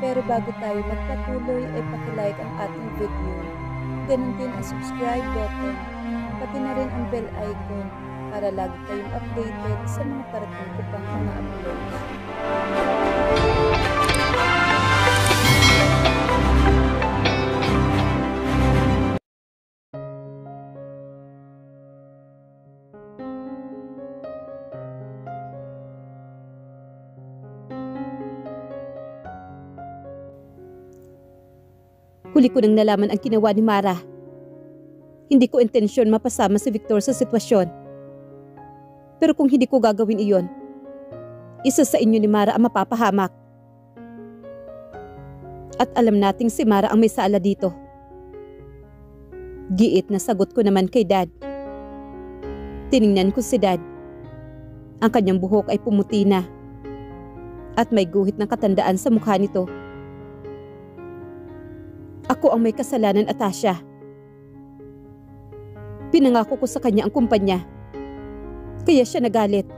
Pero bago tayo magpatuloy ay pakilike ang ating video. Ganun din ang subscribe button, pati na rin ang bell icon para lagi kayong updated sa mga parating ko pang mga upload. Huli ko nang nalaman ang ginawa ni Mara. Hindi ko intensyon mapasama si Victor sa sitwasyon. Pero kung hindi ko gagawin iyon, isa sa inyo ni Mara ang mapapahamak. At alam nating si Mara ang may sala dito. Giit na sagot ko naman kay Dad. Tiningnan ko si Dad. Ang kanyang buhok ay pumuti na at may guhit ng katandaan sa mukha nito. Ako ang may kasalanan, Atasha. Pinangako ko sa kanya ang kumpanya. Kaya siya nagalit.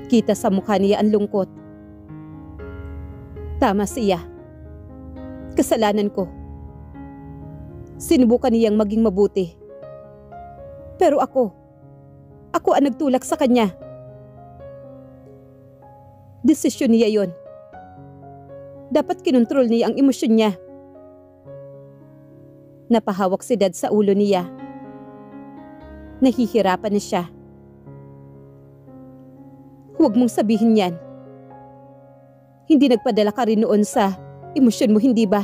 Kita sa mukha niya ang lungkot. Tama siya. Kasalanan ko. Sinubukan niyang maging mabuti. Pero ako ang nagtulak sa kanya. Desisyon niya yon. Dapat kinontrol niya ang emosyon niya. Napahawak si Dad sa ulo niya. Nahihirapan na siya. Huwag mong sabihin yan. Hindi nagpadala ka rin noon sa emosyon mo, hindi ba?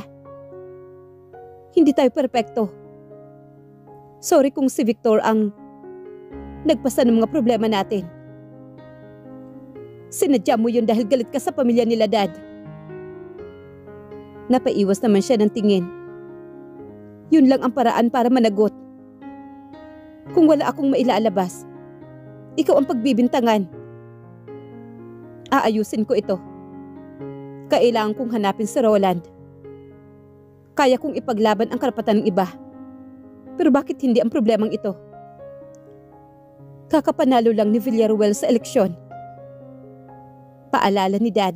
Hindi tayo perpekto. Sorry kung si Victor ang nagpasa ng mga problema natin. Sinadya mo yun dahil galit ka sa pamilya nila, Dad. Napaiwas naman siya ng tingin. Yun lang ang paraan para managot. Kung wala akong mailalabas, ikaw ang pagbibintangan. Aayusin ko ito. Kailangan kong hanapin si Roland. Kaya kong ipaglaban ang karapatan ng iba. Pero bakit hindi ang problemang ito? Kakapanalo lang ni Villaruel sa eleksyon. Paalala ni Dad.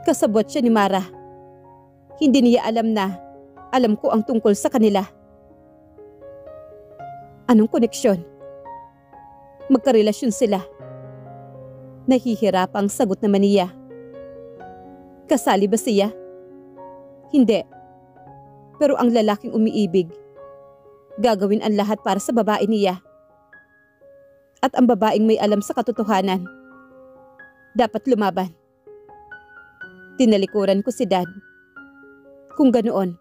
Kasabot siya ni Mara. Hindi niya alam na alam ko ang tungkol sa kanila. Anong koneksyon? Magkarelasyon sila. Nahihirapang sagot naman niya. Kasali ba siya? Hindi. Pero ang lalaking umiibig, gagawin ang lahat para sa babae niya. At ang babaeng may alam sa katotohanan, dapat lumaban. Tinalikuran ko si Dad. Kung ganoon,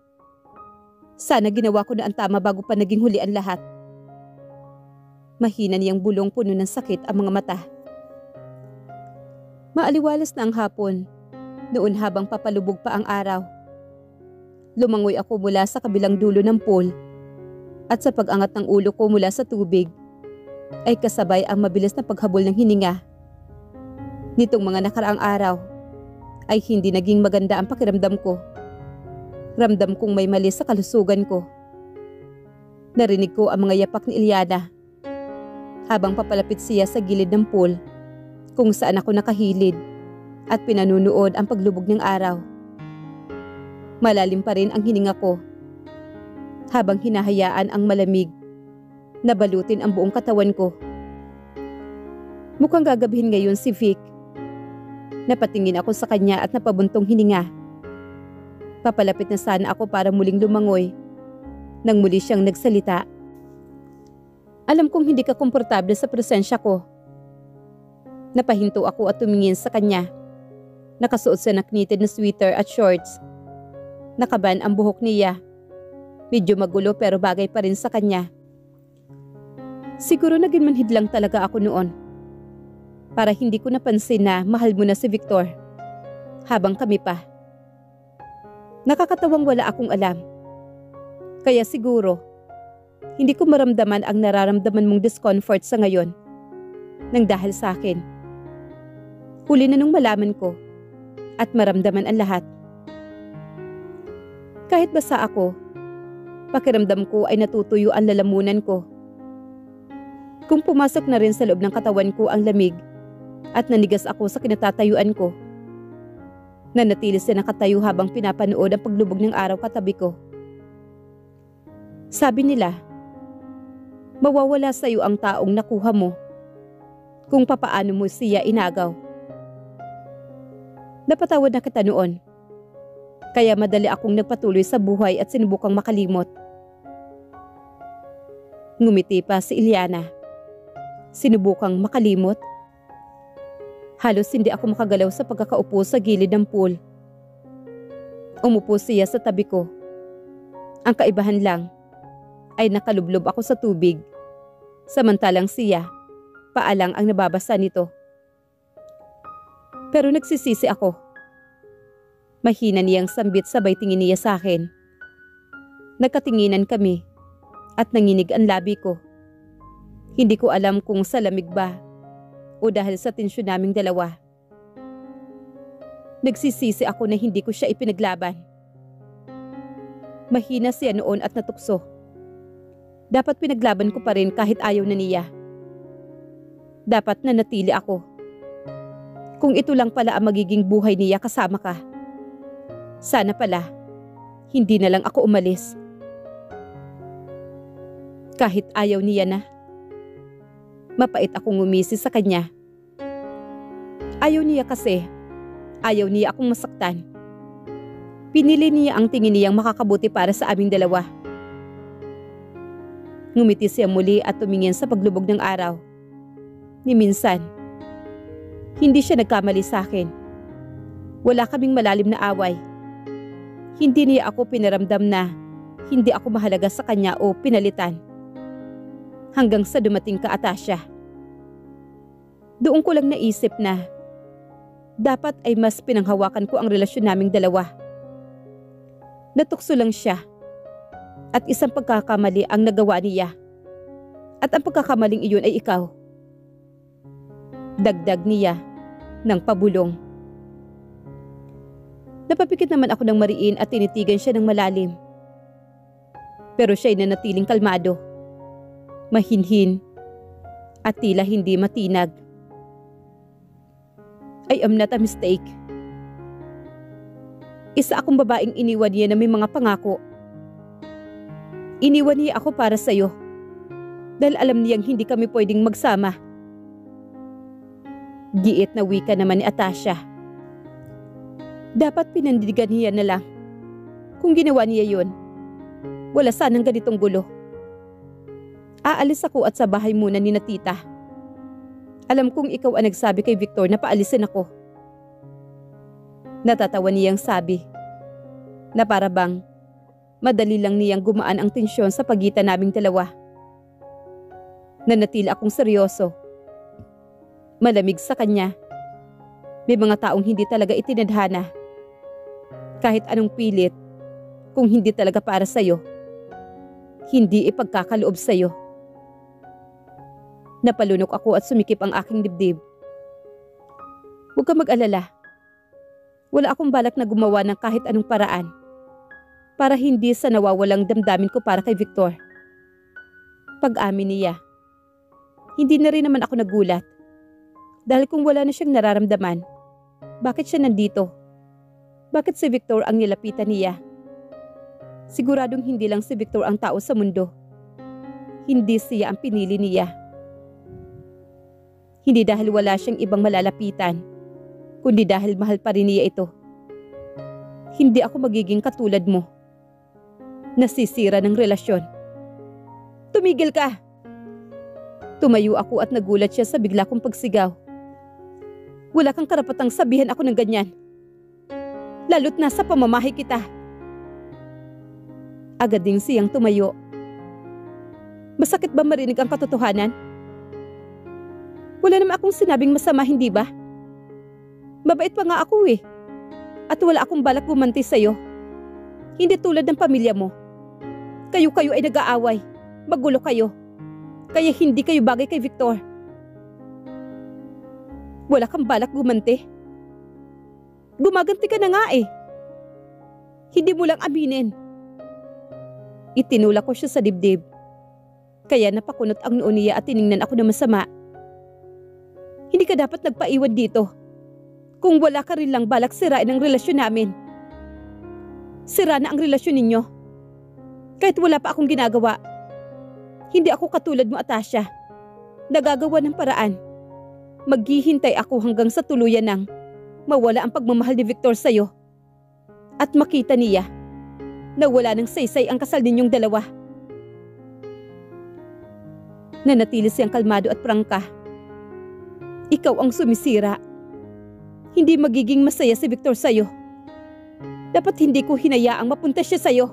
sana ginawa ko na ang tama bago pa naging huli ang lahat. Mahina niyang bulong puno ng sakit ang mga mata. Maaliwalas na ang hapon, noon habang papalubog pa ang araw. Lumangoy ako mula sa kabilang dulo ng pool at sa pag-angat ng ulo ko mula sa tubig ay kasabay ang mabilis na paghabol ng hininga. Nitong mga nakaraang araw ay hindi naging maganda ang pakiramdam ko. Ramdam kong may mali sa kalusugan ko. Narinig ko ang mga yapak ni Ilyana habang papalapit siya sa gilid ng pool kung saan ako nakahilid at pinanunood ang paglubog ng araw. Malalim pa rin ang hininga ko habang hinahayaan ang malamig na balutin ang buong katawan ko. Mukhang gagabihin ngayon si Vic. Napatingin ako sa kanya at napabuntong hininga. Papalapit na sana ako para muling lumangoy nang muli siyang nagsalita. Alam kong hindi ka komportable sa presensya ko. Napahinto ako at tumingin sa kanya. Nakasuot siya ng knitted na sweater at shorts. Nakaban ang buhok niya. Medyo magulo pero bagay pa rin sa kanya. Siguro naging manhid lang talaga ako noon. Para hindi ko napansin na mahal mo na si Victor. Habang kami pa. Nakakatawang wala akong alam. Kaya siguro, hindi ko maramdaman ang nararamdaman mong discomfort sa ngayon. Nang dahil sa akin. Huli na nung malaman ko at maramdaman ang lahat. Kahit basa ako, pakiramdam ko ay natutuyo ang lalamunan ko. Kung pumasok na rin sa loob ng katawan ko ang lamig at nanigas ako sa kinatatayuan ko, Nanatili siya nakatayo habang pinapanood ang paglubog ng araw katabi ko. Sabi nila, mawawala sa iyo ang taong nakuha mo kung papaano mo siya inagaw. Napatawad na kita noon, kaya madali akong nagpatuloy sa buhay at sinubukang makalimot. Ngumiti pa si Iliana. Sinubukang makalimot? Halos hindi ako makagalaw sa pagkakaupo sa gilid ng pool. Umupo siya sa tabi ko. Ang kaibahan lang ay nakalublob ako sa tubig, samantalang siya, paalang ang nababasa nito. Pero nagsisisi ako. Mahina niyang sambit sabay tingin niya sa akin. Nagkatinginan kami at nanginig ang labi ko. Hindi ko alam kung sa lamig ba o dahil sa tensyon naming dalawa. Nagsisisi ako na hindi ko siya ipinaglaban. Mahina siya noon at natukso. Dapat pinaglaban ko pa rin kahit ayaw na niya. Dapat nanatili ako. Kung ito lang pala ang magiging buhay niya kasama ka. Sana pala, hindi na lang ako umalis. Kahit ayaw niya na. Mapait akong ngumisi sa kanya. Ayaw niya kasi. Ayaw niya akong masaktan. Pinili niya ang tingin niyang makakabuti para sa aming dalawa. Ngumiti siya muli at tumingin sa paglubog ng araw. Ni minsan, hindi siya nagkamali sa akin. Wala kaming malalim na away. Hindi niya ako pinaramdam na hindi ako mahalaga sa kanya o pinalitan. Hanggang sa dumating ka, Atasha. Doon ko lang naisip na dapat ay mas pinanghawakan ko ang relasyon naming dalawa. Natukso lang siya at isang pagkakamali ang nagawa niya. At ang pagkakamaling iyon ay ikaw. Dagdag niya ng pabulong. Napapikit naman ako ng mariin at tinitigan siya ng malalim. Pero siya'y nanatiling kalmado. Mahinhin at tila hindi matinag. I am not a mistake. Isa akong babaeng iniwan niya na may mga pangako. Iniwan niya ako para sa'yo dahil alam niyang hindi kami pwedeng magsama. Giit na wika naman ni Atasha. Dapat pinandigan niya na lang. Kung ginawa niya yun, wala sanang ganitong gulo. Aalis ako at sa bahay muna ni na tita. Alam kong ikaw ang nagsabi kay Victor na paalisin ako. Natatawa niyang sabi na para bang madali lang niyang gumaan ang tensyon sa pagitan naming dalawa. Nanatili akong seryoso. Malamig sa kanya. May mga taong hindi talaga itinadhana. Kahit anong pilit, kung hindi talaga para sa'yo, hindi ipagkakaloob sa'yo. Napalunok ako at sumikip ang aking dibdib. Huwag ka mag-alala. Wala akong balak na gumawa ng kahit anong paraan para hindi sa nawawalang damdamin ko para kay Victor. Pag-amin niya, hindi na rin naman ako nagulat. Dahil kung wala na siyang nararamdaman, bakit siya nandito? Bakit si Victor ang nilapitan niya? Siguradong hindi lang si Victor ang tao sa mundo. Hindi siya ang pinili niya. Hindi dahil wala siyang ibang malalapitan, kundi dahil mahal pa rin niya ito. Hindi ako magiging katulad mo. Nasisira ng relasyon. Tumigil ka! Tumayo ako at nagulat siya sa bigla kong pagsigaw. Wala kang karapatang sabihan ako ng ganyan. Lalo't nasa pamamahay kita. Agad ding siyang tumayo. Masakit ba marinig ang katotohanan? Wala naman akong sinabing masama, hindi ba? Mabait pa nga ako eh. At wala akong balak gumanti sa'yo. Hindi tulad ng pamilya mo. Kayo-kayo ay nag-aaway. Magulo kayo. Kaya hindi kayo bagay kay Victor. Wala kang balak gumanti. Gumaganti ka na nga eh. Hindi mo lang aminin. Itinulak ko siya sa dibdib. Kaya napakunot ang noo niya at tiningnan ako na masama. Hindi ka dapat nagpaiwan dito. Kung wala ka rin lang balak sirain ang relasyon namin. Sira na ang relasyon ninyo. Kahit wala pa akong ginagawa. Hindi ako katulad mo, Atasha. Nagagawa ng paraan. Maghihintay ako hanggang sa tuluyan ng mawala ang pagmamahal ni Victor sa'yo. At makita niya na wala ng saysay ang kasal ninyong dalawa. Nanatili siyang kalmado at prangka. Ikaw ang sumisira. Hindi magiging masaya si Victor sa'yo. Dapat hindi ko hinayaang mapunta siya sa'yo.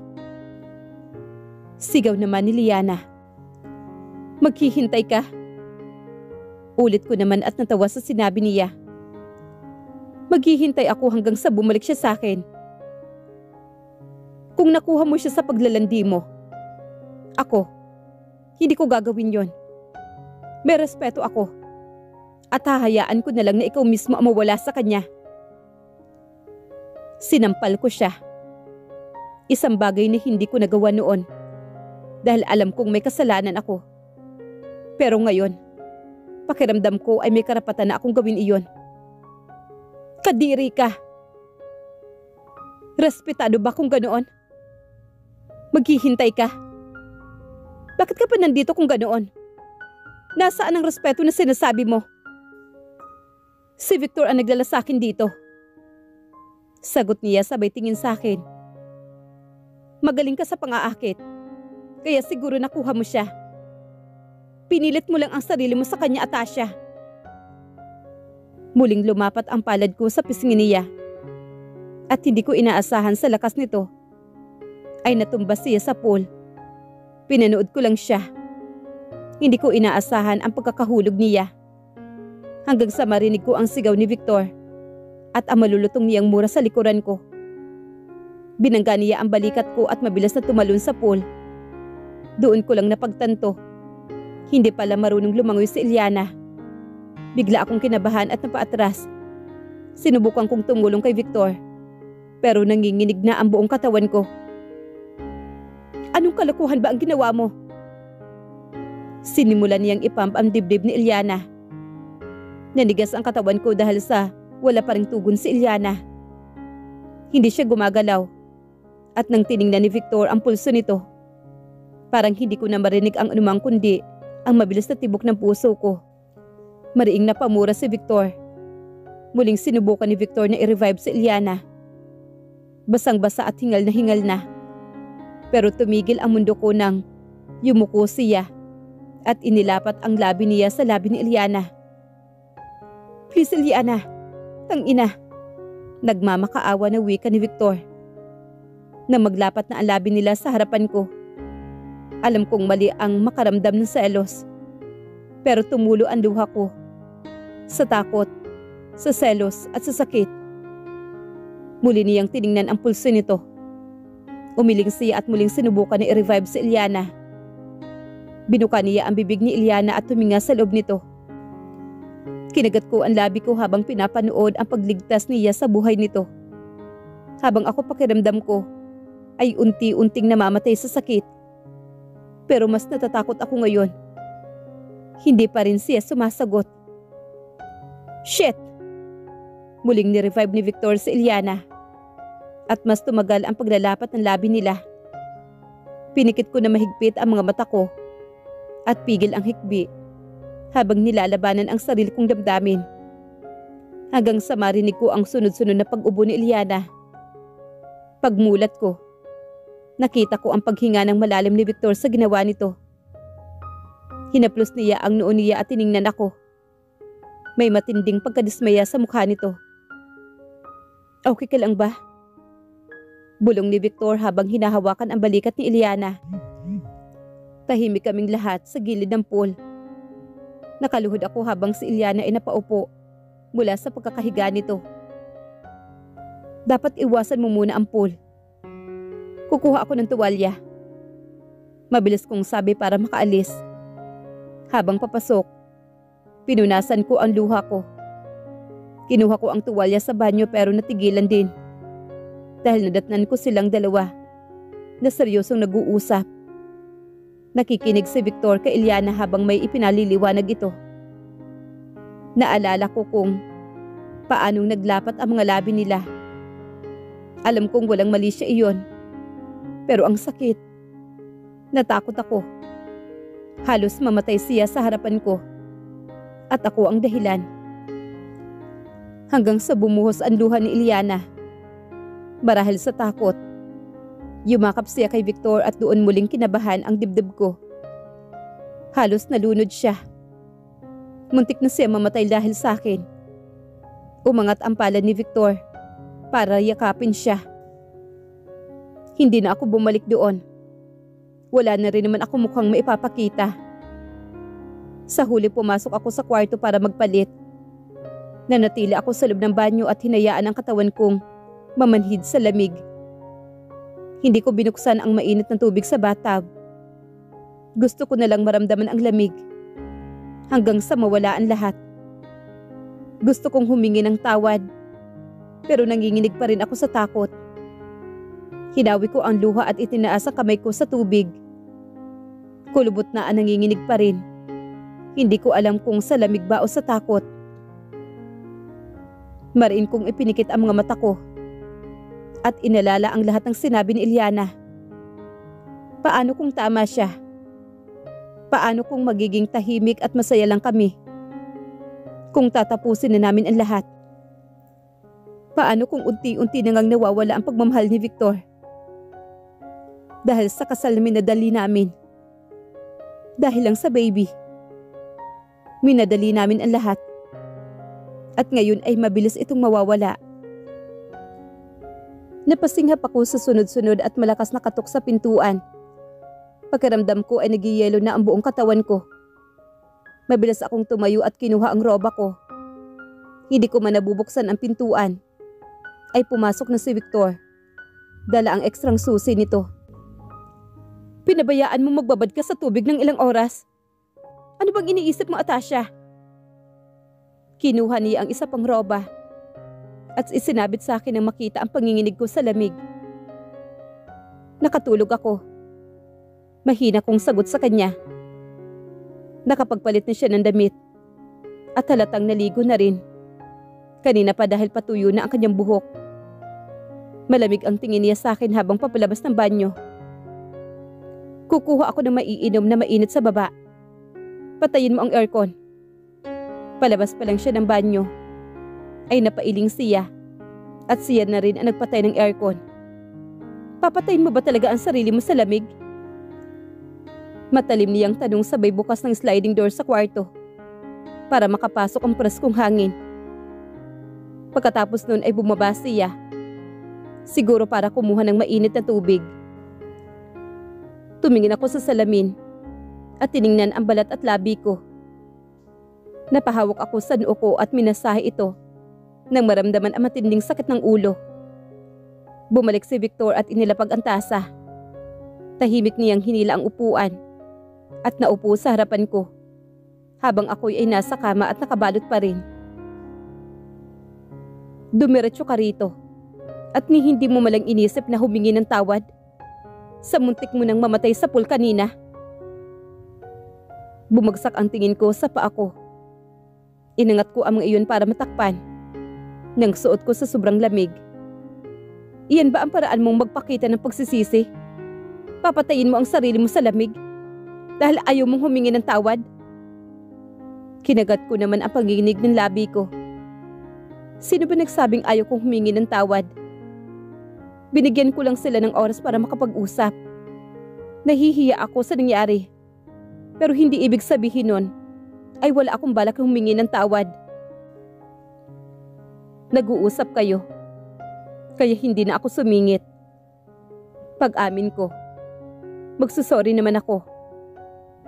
Sigaw naman ni Liana. Maghihintay ka? Ulit ko naman at natawa sa sinabi niya. Maghihintay ako hanggang sa bumalik siya sa akin. Kung nakuha mo siya sa paglalandi mo, ako, hindi ko gagawin yon. May respeto ako. At hahayaan ko na lang na ikaw mismo ang mawala sa kanya. Sinampal ko siya. Isang bagay na hindi ko nagawa noon. Dahil alam kong may kasalanan ako. Pero ngayon, pakiramdam ko ay may karapatan na akong gawin iyon. Kadiri ka. Respetado ba kung ganoon? Maghihintay ka. Bakit ka pa nandito kung ganoon? Nasaan ang respeto na sinasabi mo? Si Victor ang nagdala sa akin dito. Sagot niya sabay tingin sa akin. Magaling ka sa pang-aakit. Kaya siguro nakuha mo siya. Pinilit mo lang ang sarili mo sa kanya, Atasha. Muling lumapat ang palad ko sa pisngi niya. At hindi ko inaasahan sa lakas nito. Ay natumba siya sa pool. Pinanood ko lang siya. Hindi ko inaasahan ang pagkakahulog niya. Hanggang sa marinig ko ang sigaw ni Victor at ang malulutong niyang mura sa likuran ko. Binangga niya ang balikat ko at mabilis na tumalon sa pool. Doon ko lang napagtanto. Hindi pala marunong lumangoy si Eliana. Bigla akong kinabahan at napaatras. Sinubukan kong tumulong kay Victor. Pero nanginginig na ang buong katawan ko. Anong kalokohan ba ang ginawa mo? Sinimulan niyang ipump ang dibdib ni Eliana. Nanigas ang katawan ko dahil sa wala pa ring tugon si Eliana. Hindi siya gumagalaw. At nang tiningnan ni Victor ang pulso nito, parang hindi ko na marinig ang anumang kundi ang mabilis na tibok ng puso ko. Mariing napamura si Victor. Muling sinubukan ni Victor na i-revive si Eliana. Basang-basa at hingal na. Pero tumigil ang mundo ko nang yumuko siya at inilapat ang labi niya sa labi ni Eliana. Please, Eliana. Tangina. Nagmamakaawa na wika ni Victor. Na maglapat na ang labi nila sa harapan ko. Alam kong mali ang makaramdam ng selos. Pero tumulo ang luha ko. Sa takot, sa selos at sa sakit. Muli niyang tiningnan ang pulso nito. Umiling siya at muling sinubukan na i-revive si Eliana. Binuka niya ang bibig ni Eliana at tuminga sa loob nito. Kinagat ko ang labi ko habang pinapanood ang pagligtas niya sa buhay nito. Habang ako pakiramdam ko ay unti-unting namamatay sa sakit. Pero mas natatakot ako ngayon. Hindi pa rin siya sumasagot. Shit! Muling ni-revive ni Victor si Eliana. At mas tumagal ang paglalapat ng labi nila. Pinikit ko na mahigpit ang mga mata ko at pigil ang hikbi habang nilalabanan ang sarili kong damdamin. Hanggang sa marinig ko ang sunod-sunod na pag-ubo ni Eliana. Pagmulat ko, nakita ko ang paghinga ng malalim ni Victor sa ginawa nito. Hinaplos niya ang noo niya at tiningnan ako. May matinding pagkadismaya sa mukha nito. Okay ka lang ba? Bulong ni Victor habang hinahawakan ang balikat ni Eliana. Tahimik kaming lahat sa gilid ng pool. Nakaluhod ako habang si Eliana ay napaupo mula sa pagkakahiga nito. Dapat iwasan mo muna ang pool. Kukuha ako ng tuwalya. Mabilis kong sabi para makaalis. Habang papasok, pinunasan ko ang luha ko. Kinuha ko ang tuwalya sa banyo pero natigilan din. Dahil nadatnan ko silang dalawa na seryosong nag-uusap. Nakikinig si Victor kay Eliana habang may ipinaliliwanag ito. Naalala ko kung paanong naglapat ang mga labi nila. Alam kong walang mali siya iyon. Pero ang sakit. Natakot ako. Halos mamatay siya sa harapan ko. At ako ang dahilan. Hanggang sa bumuhos ang luha ni Iliana. Marahil sa takot. Yumakap siya kay Victor at doon muling kinabahan ang dibdib ko. Halos nalunod siya. Muntik na siya mamatay dahil sa akin. Umangat ang palad ni Victor para yakapin siya. Hindi na ako bumalik doon. Wala na rin naman ako mukhang maipapakita. Sa huli pumasok ako sa kwarto para magpalit. Nanatili ako sa loob ng banyo at hinayaan ang katawan kong mamanhid sa lamig. Hindi ko binuksan ang mainit na tubig sa bathtub. Gusto ko na lang maramdaman ang lamig. Hanggang sa mawala ang lahat. Gusto kong humingi ng tawad. Pero nanginginig pa rin ako sa takot. Hinawi ko ang luha at itinaas ang kamay ko sa tubig. Kulubot na ang nanginginig pa rin. Hindi ko alam kung sa lamig ba o sa takot. Mariin kong ipinikit ang mga mata ko. At inalala ang lahat ng sinabi ni Iliana. Paano kung tama siya? Paano kung magiging tahimik at masaya lang kami? Kung tatapusin na namin ang lahat? Paano kung unti-unti na ngang nawawala ang pagmamahal ni Victor? Dahil sa kasal na minadali namin. Dahil lang sa baby. Minadali namin ang lahat. At ngayon ay mabilis itong mawawala. Napasinghap ako sa sunod-sunod at malakas na katok sa pintuan. Pakiramdam ko ay nagyayelo na ang buong katawan ko. Mabilis akong tumayo at kinuha ang roba ko. Hindi ko man nabubuksan ang pintuan. Ay pumasok na si Victor. Dala ang ekstrang susi nito. Pinabayaan mo magbabad ka sa tubig ng ilang oras? Ano bang iniisip mo, Atasha? Kinuha niya ang isa pang roba. At isinabit sa akin nang makita ang panginginig ko sa lamig. Nakatulog ako. Mahina kong sagot sa kanya. Nakapagpalit na siya ng damit. At halatang naligo na rin. Kanina pa dahil patuyo na ang kanyang buhok. Malamig ang tingin niya sa akin habang papalabas ng banyo. Kukuha ako ng maiinom na mainit sa baba. Patayin mo ang aircon. Palabas pa lang siya ng banyo. Ay napailing siya. At siya na rin ang nagpatay ng aircon. Papatayin mo ba talaga ang sarili mo sa lamig? Matalim niyang tanong sabay bukas ng sliding door sa kwarto. Para makapasok ang preskong hangin. Pagkatapos nun ay bumaba siya. Siguro para kumuha ng mainit na tubig. Tumingin ako sa salamin at tiningnan ang balat at labi ko. Napahawak ako sa noo ko at minasahe ito nang maramdaman ang matinding sakit ng ulo. Bumalik si Victor at inilapag ang tasa. Tahimik niyang hinila ang upuan at naupo sa harapan ko habang ako'y ay nasa kama at nakabalot pa rin. Dumiretso ka rito at ni hindi mo malang inisip na humingi ng tawad sa muntik mo nang mamatay sa pool kanina. Bumagsak ang tingin ko sa paa ko. Inangat ko ang mga iyon para matakpan. Nang suot ko sa sobrang lamig. Iyan ba ang paraan mong magpakita ng pagsisisi? Papatayin mo ang sarili mo sa lamig? Dahil ayaw mong humingi ng tawad? Kinagat ko naman ang panginginig ng labi ko. Sino ba nagsabing ayaw kong humingi ng tawad? Binigyan ko lang sila ng oras para makapag-usap. Nahihiya ako sa nangyari. Pero hindi ibig sabihin nun ay wala akong balak humingi ng tawad. Nag-uusap kayo. Kaya hindi na ako sumingit. Pag-amin ko, magsusorry naman ako.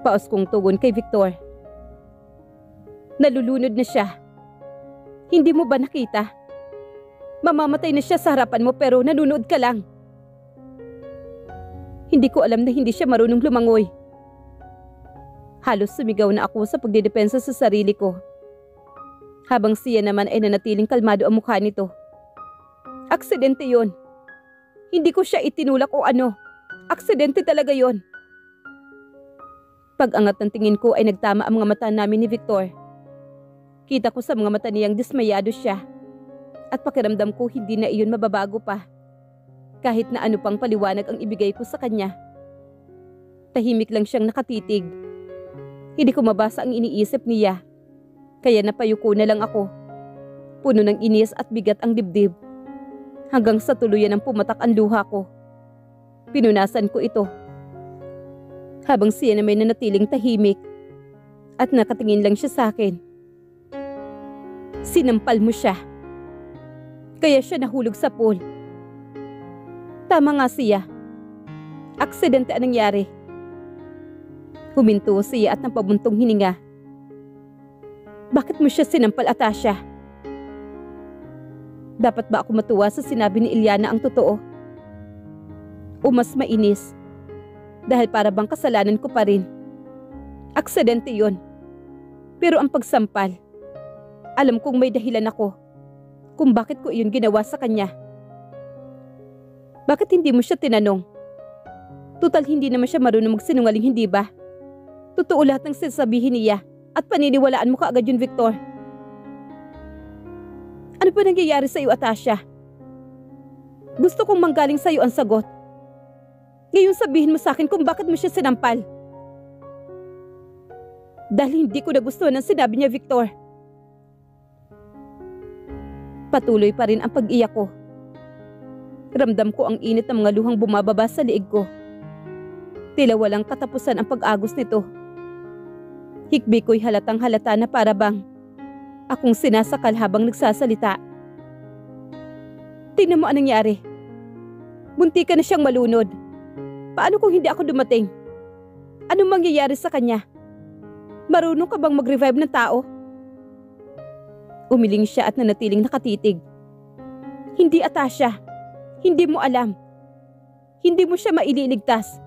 Paos kong tugon kay Victor. Nalulunod na siya. Hindi mo ba nakita? Mamamatay na siya sa harapan mo pero nanunood ka lang. Hindi ko alam na hindi siya marunong lumangoy. Halos sumigaw na ako sa pagdidepensa sa sarili ko. Habang siya naman ay nanatiling kalmado ang mukha nito. Aksidente yon. Hindi ko siya itinulak o ano. Aksidente talaga yon. Pag-angat ng tingin ko ay nagtama ang mga mata namin ni Victor. Kita ko sa mga mata niyang dismayado siya. At pakiramdam ko hindi na iyon mababago pa. Kahit na ano pang paliwanag ang ibigay ko sa kanya. Tahimik lang siyang nakatitig. Hindi ko mabasa ang iniisip niya. Kaya napayuko na lang ako. Puno ng inis at bigat ang dibdib. Hanggang sa tuluyan ng pumatak ang luha ko. Pinunasan ko ito. Habang siya na may nanatiling tahimik. At nakatingin lang siya sa akin. Sinampal mo siya. Kaya siya nahulog sa pool. Tama nga siya. Aksidente ang nangyari. Huminto siya at napabuntong hininga. Bakit mo siya sinampal, Atasha? Dapat ba ako matuwa sa sinabi ni Iliana ang totoo? O mas mainis? Dahil para bang kasalanan ko pa rin. Aksidente yon. Pero ang pagsampal, alam kong may dahilan ako kung bakit ko iyon ginawa sa kanya. Bakit hindi mo siya tinanong? Tutal hindi naman siya marunong magsinungaling, hindi ba? Totoo lahat ng sinasabihin niya at paniniwalaan mo kaagad yun, Victor. Ano pa nangyayari sa iyo, Atasha? Gusto kong manggaling sa iyo ang sagot. Ngayon sabihin mo sa akin kung bakit mo siya sinampal. Dahil hindi ko nagustuhan ang sinabi niya, Victor. Patuloy pa rin ang pag-iyak ko. Ramdam ko ang init ng mga luhang bumababa sa liig ko. Tila walang katapusan ang pag-agos nito. Hikbi ko'y halatang halata na para bang akong sinasakal habang nagsasalita. Tingnan mo anong nangyari. Bunti ka na siyang malunod. Paano kung hindi ako dumating? Anong mangyayari sa kanya? Marunong ka bang mag-revive ng tao? Umiling siya at nanatiling nakatitig. Hindi, Atasha. Hindi mo alam. Hindi mo siya maililigtas.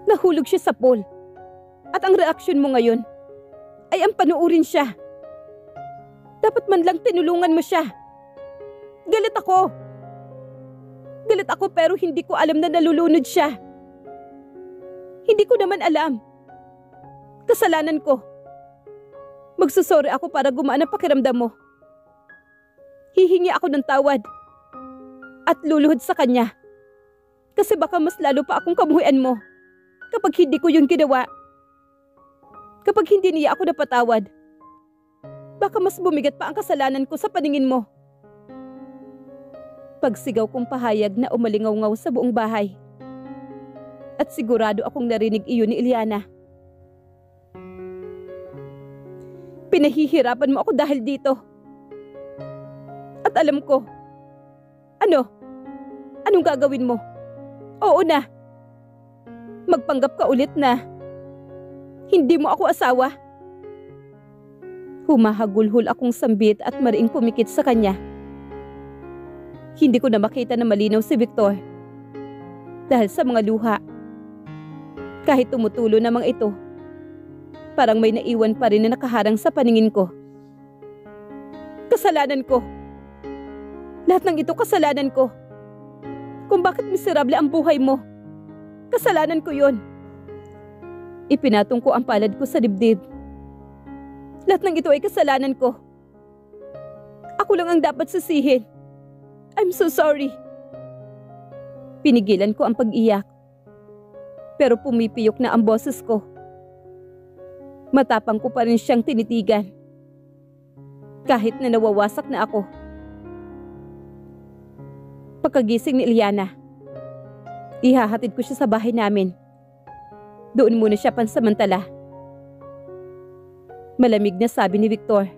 Nahulog siya sa pool. At ang reaksyon mo ngayon ay ang panuurin siya. Dapat man lang tinulungan mo siya. Galit ako. Galit ako pero hindi ko alam na nalulunod siya. Hindi ko naman alam. Kasalanan ko. Magsusorry ako para gumaan ang pakiramdam mo. Hihingi ako ng tawad. At luluhod sa kanya. Kasi baka mas lalo pa akong kamuhian mo kapag hindi ko yun ginawa. Kapag hindi niya ako napatawad, baka mas bumigat pa ang kasalanan ko sa paningin mo. Pagsigaw kong pahayag na umalingaw-ngaw sa buong bahay. At sigurado akong narinig iyon ni Iliana. Pinahihirapan mo ako dahil dito. At alam ko. Ano? Anong gagawin mo? Oo na. Magpanggap ka ulit na hindi mo ako asawa. Humahagulhol akong sambit at mariing pumikit sa kanya. Hindi ko na makita na malinaw si Victor. Dahil sa mga luha. Kahit tumutulo namang ito, parang may naiwan pa rin na nakaharang sa paningin ko. Kasalanan ko. Lahat ng ito kasalanan ko. Kung bakit miserable ang buhay mo, kasalanan ko yon. Ipinatong ko ang palad ko sa dibdib. Lahat ng ito ay kasalanan ko. Ako lang ang dapat sisihin. I'm so sorry. Pinigilan ko ang pag-iyak. Pero pumipiyok na ang boses ko. Matapang ko pa rin siyang tinitigan. Kahit na nawawasak na ako. Pagkagising ni Iliana, ihahatid ko siya sa bahay namin. Doon muna siya pansamantala. Malamig na sabi ni Victor.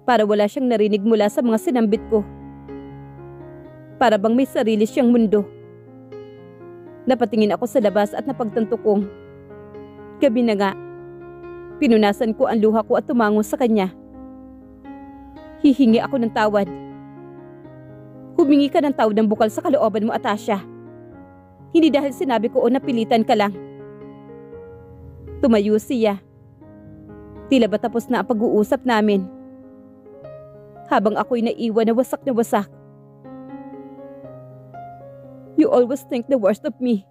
Para wala siyang narinig mula sa mga sinambit ko. Para bang may sarili siyang mundo. Napatingin ako sa labas at napagtanto kong gabi na nga. Pinunasan ko ang luha ko at tumango sa kanya. Hihingi ako ng tawad. Humingi ka ng tawad ng bukal sa kalooban mo, Atasha. Hindi dahil sinabi ko o napilitan ka lang. Tumayo siya. Tila ba tapos na ang pag-uusap namin? Habang ako'y naiwan na wasak na wasak. You always think the worst of me.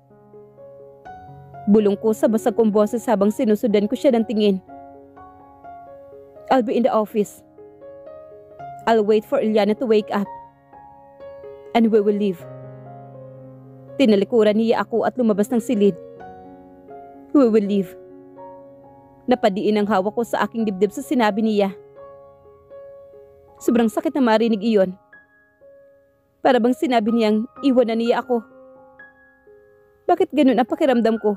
Bulong ko sa basag kong boses habang sinusundan ko siya ng tingin. I'll be in the office. I'll wait for Ilyana to wake up. And we will leave. Tinalikuran niya ako at lumabas ng silid. We will leave. Napadiin ang hawak ko sa aking dibdib sa sinabi niya. Sobrang sakit na marinig iyon. Para bang sinabi niyang iwan na niya ako. Bakit ganun ang pakiramdam ko?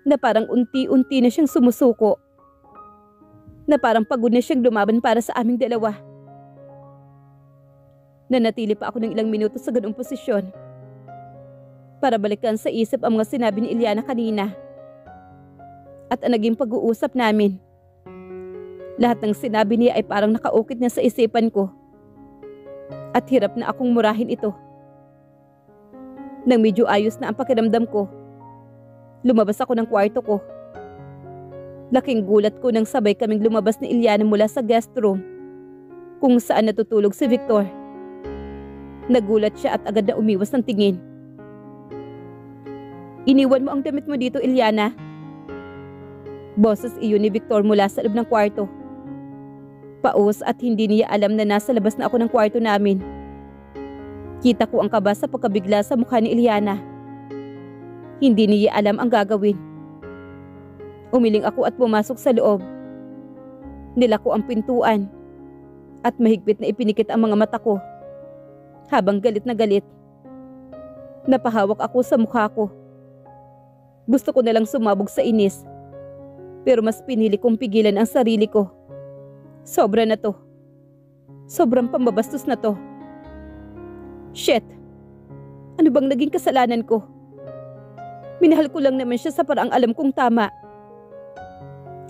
Na parang unti-unti na siyang sumusuko. Na parang pagod na siyang lumaban para sa aming dalawa. Nanatili pa ako ng ilang minuto sa ganung posisyon. Para balikan sa isip ang mga sinabi ni Ilyana kanina. At ang naging pag-uusap namin. Lahat ng sinabi niya ay parang nakaukit niya sa isipan ko. At hirap na akong murahin ito. Nang medyo ayos na ang pakiramdam ko, lumabas ako ng kwarto ko. Laking gulat ko nang sabay kaming lumabas ni Ilyana mula sa guest room kung saan natutulog si Victor. Nagulat siya at agad na umiwas ng tingin. Iniwan mo ang damit mo dito, Ilyana. Boses iyon ni Victor mula sa loob ng kwarto. Paus at hindi niya alam na nasa labas na ako ng kwarto namin. Kita ko ang kaba sa pagkabigla sa mukha ni Ilyana. Hindi niya alam ang gagawin. Umiling ako at pumasok sa loob. Nilako ang pintuan at mahigpit na ipinikit ang mga mata ko. Habang galit na galit, napahawak ako sa mukha ko. Gusto ko nalang sumabog sa inis, pero mas pinili kong pigilan ang sarili ko. Sobra na to. Sobrang pambabastos na to. Shit! Ano bang naging kasalanan ko? Minahal ko lang naman siya sa paraang alam kong tama.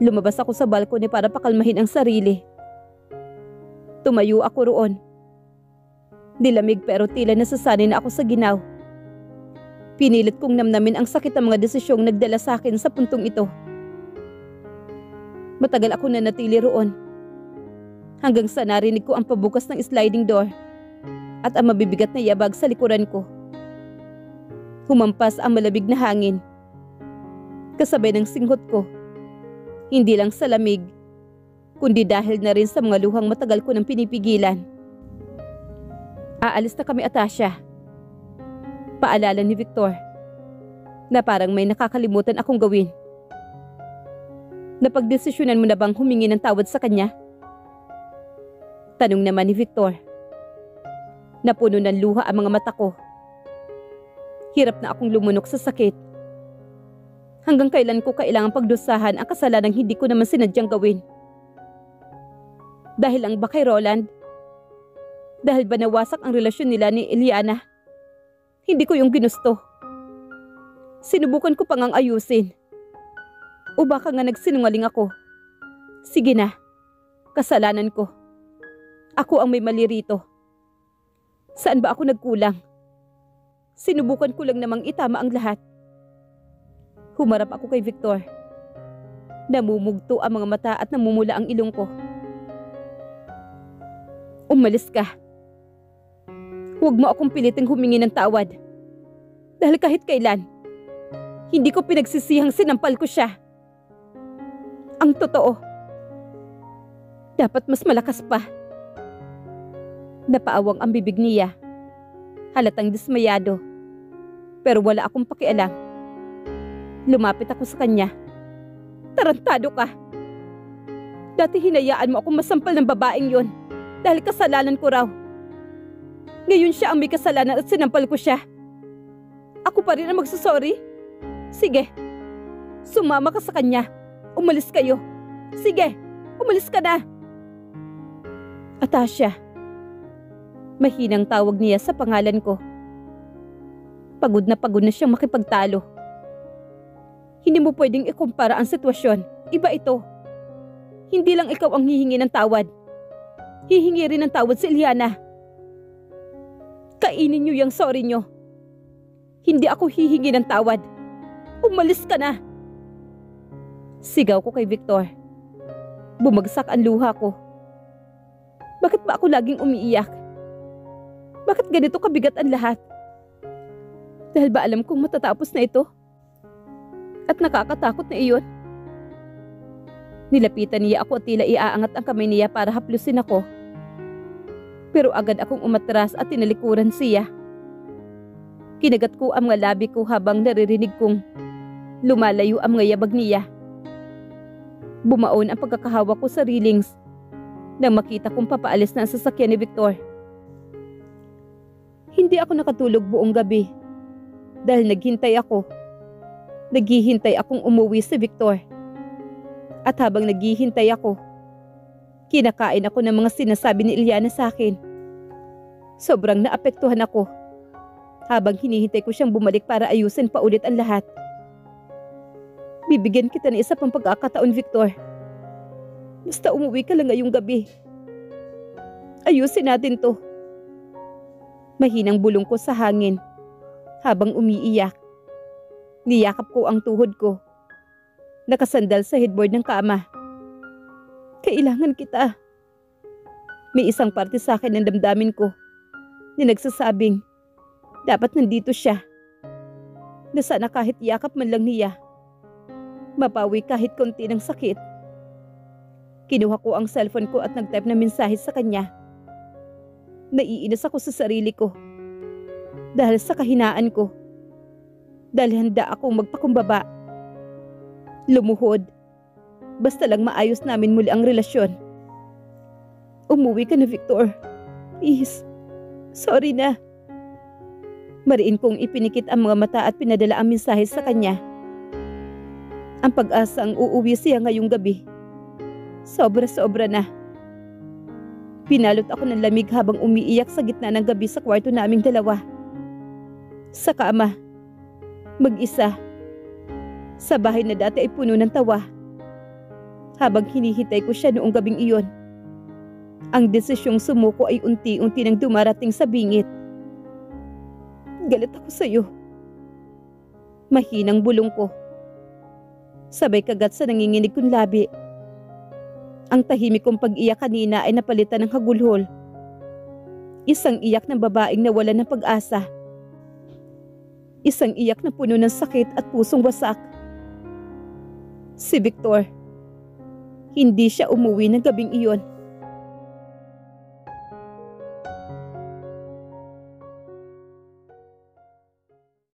Lumabas ako sa balkone para pakalmahin ang sarili. Tumayo ako roon. Nilamig pero tila nasasanay na ako sa ginaw. Pinilit kong namnamin ang sakit ng mga desisyong nagdala sa akin sa puntong ito. Matagal ako nanatili roon. Hanggang sa narinig ko ang pabukas ng sliding door at ang mabibigat na yabag sa likuran ko. Humampas ang malabig na hangin. Kasabay ng singhot ko. Hindi lang sa lamig, kundi dahil na rin sa mga luhang matagal ko nang pinipigilan. Aalis na kami, Atasha. Paalala ni Victor, na parang may nakakalimutan akong gawin. Napagdesisyonan mo na bang humingi ng tawad sa kanya? Tanong naman ni Victor. Napuno ng luha ang mga mata ko. Hirap na akong lumunok sa sakit. Hanggang kailan ko kailangang pagdusahan ang kasalanang hindi ko naman sinadyang gawin? Dahil lang ba kay Roland? Dahil ba nawasak ang relasyon nila ni Ilyana? Hindi ko yung ginusto. Sinubukan ko pang ang ayusin. O baka nga nagsinungaling ako. Sige na, kasalanan ko. Ako ang may mali rito. Saan ba ako nagkulang? Sinubukan ko lang namang itama ang lahat. Humarap ako kay Victor. Namumugto ang mga mata at namumula ang ilong ko. Umalis ka. Huwag mo akong piliting humingi ng tawad. Dahil kahit kailan, hindi ko pinagsisihang sinampal ko siya. Ang totoo, dapat mas malakas pa. Napaawang ang bibig niya. Halatang dismayado. Pero wala akong pakialam. Lumapit ako sa kanya. Tarantado ka. Dati hinayaan mo akong masampal ng babaeng yon dahil kasalanan ko raw. Ngayon siya ang may kasalanan at sinampal ko siya. Ako pa rin ang magsasorry? Sige, sumama ka sa kanya. Umalis kayo. Sige, umalis ka na. Atasha. Mahinang tawag niya sa pangalan ko. Pagod na siyang makipagtalo. Hindi mo pwedeng ikumpara ang sitwasyon. Iba ito. Hindi lang ikaw ang hihingi ng tawad. Hihingi rin ng tawad si Ilyana. Kainin niyo yung sorry niyo. Hindi ako hihingi ng tawad. Umalis ka na. Sigaw ko kay Victor. Bumagsak ang luha ko. Bakit ba ako laging umiiyak? Bakit ganito kabigat ang lahat? Dahil ba alam kong matatapos na ito? At nakakatakot na iyon? Nilapitan niya ako at tila iaangat ang kamay niya para haplusin ako. Pero agad akong umatras at tinalikuran siya. Kinagat ko ang mga labi ko habang naririnig kong lumalayo ang mga yabag niya. Bumaon ang pagkakahawa ko sa railings nang makita kong papaalis na ang sasakyan ni Victor. Hindi ako nakatulog buong gabi dahil naghihintay akong umuwi si Victor. At habang naghihintay ako, kinakain ako ng mga sinasabi ni Eliana sa akin. Sobrang naapektuhan ako habang hinihintay ko siyang bumalik para ayusin pa ulit ang lahat. Bibigyan kita ng isa pang pagkakataon, Victor. Basta umuwi ka lang ngayong gabi. Ayusin natin to. Mahinang bulong ko sa hangin habang umiiyak. Niyakap ko ang tuhod ko. Nakasandal sa headboard ng kama. Kailangan kita. May isang parte sa akin ng damdamin ko na nagsasabing dapat nandito siya. Na sana kahit yakap man lang niya, mapawi kahit konti ng sakit. Kinuha ko ang cellphone ko at nag-type na mensahe sa kanya. Naiinis ako sa sarili ko dahil sa kahinaan ko. Dahil handa akong magpakumbaba. Lumuhod. Basta lang maayos namin muli ang relasyon. Umuwi ka na, Victor. Please. Sorry na. Mariin kong ipinikit ang mga mata at pinadala ang mensahe sa kanya. Ang pag-asa ang uuwi siya ngayong gabi. Sobra-sobra na. Pinalot ako ng lamig habang umiiyak sa gitna ng gabi sa kwarto naming dalawa. Sa kama. Mag-isa. Sa bahay na dati ay puno ng tawa. Habang hinihintay ko siya noong gabing iyon, ang desisyong sumuko ay unti-unti nang dumarating sa bingit. Galit ako sa iyo. Mahinang bulong ko. Sabay kagat sa nanginginig kong labi. Ang tahimik kong pag-iyak kanina ay napalitan ng hagulhol. Isang iyak ng babaeng nawalan ng pag-asa. Isang iyak na puno ng sakit at pusong wasak. Si Victor. Hindi siya umuwi ng gabing iyon.